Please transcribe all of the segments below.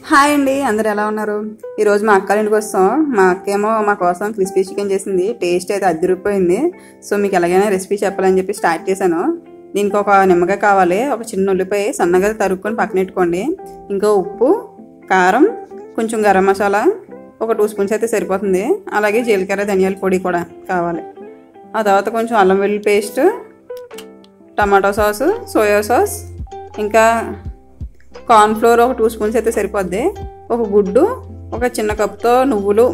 Hi అండి, అందరు ఎలా ఉన్నారు? ఈరోజు మా అక్క ఇంటికి వస్తాం. మా అక్కేమో మా కోసం క్రిస్పీ చికెన్ చేసింది. టేస్ట్ అయితే అదిరిపోయింది. సో మీకు ఎలాగైనా రెసిపీ చెప్పాలని చెప్పి స్టార్ట్ చేశాను. దీనికి ఒక నిమ్మకాయ కావాలి, ఒక చిన్న ఉల్లిపాయ సన్నగా తరుక్కొని పక్కన పెట్టుకోండి. ఇంకా ఉప్పు, కారం, కొంచెం గరం మసాలా ఒక 2 స్పూన్స్ అయితే సరిపోతుంది. అలాగే జీలకర్ర ధనియాల పొడి కూడా కావాలి. ఆ తర్వాత కొంచెం అల్లం వెల్లుల్లి paste, tomato sauce, soya sauce, ఇంకా కార్న్ఫ్లోర్ ఒక 2 స్పూన్స్ అయితే సరిపోద్ది. ఒక గుడ్డు, ఒక చిన్న కప్తో నువ్వులు.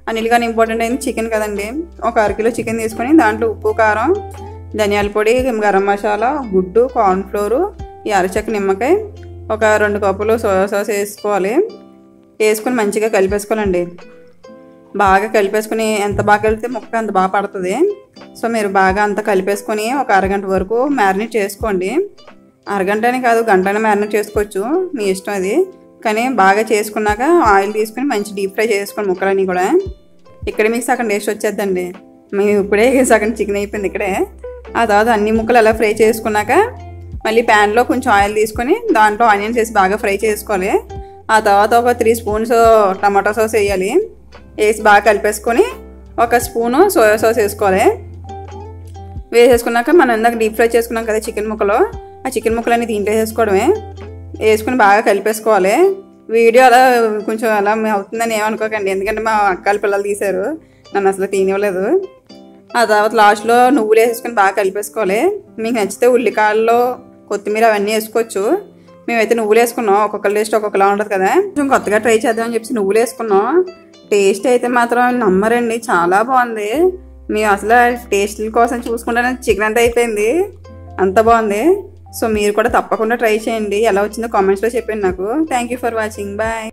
అన్నిటికన్నా ఇంపార్టెంట్ అయింది చికెన్ కదండి. ఒక 1/2 కిలో చికెన్ తీసుకొని దాంట్లో ఉప్పు, కారం, ధనియాల పొడి, గరం మసాలా, గుడ్డు, కార్న్ఫ్లోరు, ఈ అరచక్క నిమ్మకాయ, ఒక 2 కప్పులు సోయా సాస్ వేసుకోవాలి. వేసుకొని మంచిగా కలిపేసుకోవాలండి. బాగా కలిపేసుకొని ఎంత బాగా కలిపితే ముక్క అంత బాగా పడుతుంది. సో మీరు బాగా అంతా కలిపేసుకొని ఒక అరగంట వరకు మ్యారినేట్ చేసుకోండి. అరగంటనే కాదు, గంటనే మ్యారినేట్ చేసుకోవచ్చు, మీ ఇష్టం అది. కానీ బాగా చేసుకున్నాక ఆయిల్ తీసుకుని మంచి డీప్ ఫ్రై చేసుకోండి ముక్కలన్నీ కూడా. ఇక్కడే మీకు సగం టేస్ట్ వచ్చేద్దండి. మేము ఇప్పుడే సగం చికెన్ అయిపోయింది ఇక్కడే. ఆ తర్వాత అన్ని ముక్కలు అలా ఫ్రై చేసుకున్నాక మళ్ళీ ప్యాన్లో కొంచెం ఆయిల్ తీసుకొని దాంట్లో ఆనియన్స్ వేసి బాగా ఫ్రై చేసుకోవాలి. ఆ తర్వాత ఒక 3 స్పూన్స్ టమాటో సాస్ వేయాలి. వేసి బాగా కలిపేసుకొని 1 స్పూను సోయా సాస్ వేసుకోవాలి. వేసేసుకున్నాక మనం ఇందాక డీప్ ఫ్రై చేసుకున్నాం కదా చికెన్ ముక్కలు, ఆ చికెన్ ముక్కలన్నీ దీంట్లో వేసుకోవడమే. వేసుకుని బాగా కలిపేసుకోవాలి. వీడియో అలా కొంచెం అలా అవుతుందని ఏమనుకోకండి, ఎందుకంటే మా అక్కల పిల్లలు తీశారు, నన్ను అసలు తీనివ్వలేదు. ఆ తర్వాత లాస్ట్లో నువ్వులు వేసుకొని బాగా కలిపేసుకోవాలి. మీకు నచ్చితే ఉల్లికాయల్లో కొత్తిమీర అవన్నీ వేసుకోవచ్చు. మేమైతే నువ్వులు వేసుకున్నాం. ఒక్కొక్కరి టేస్ట్ ఒక్కొక్కలా ఉంటుంది కదా, కొంచెం కొత్తగా ట్రై చేద్దామని చెప్పి నువ్వులు వేసుకున్నాం. టేస్ట్ అయితే మాత్రం నమ్మరండి, చాలా బాగుంది. మేము అసలు టేస్ట్ల కోసం చూసుకుంటానే చికెన్ అంతా అయిపోయింది, అంత బాగుంది. సో మీరు కూడా తప్పకుండా ట్రై చేయండి. ఎలా వచ్చిందో కామెంట్స్లో చెప్పండి నాకు. Thank you for watching. Bye.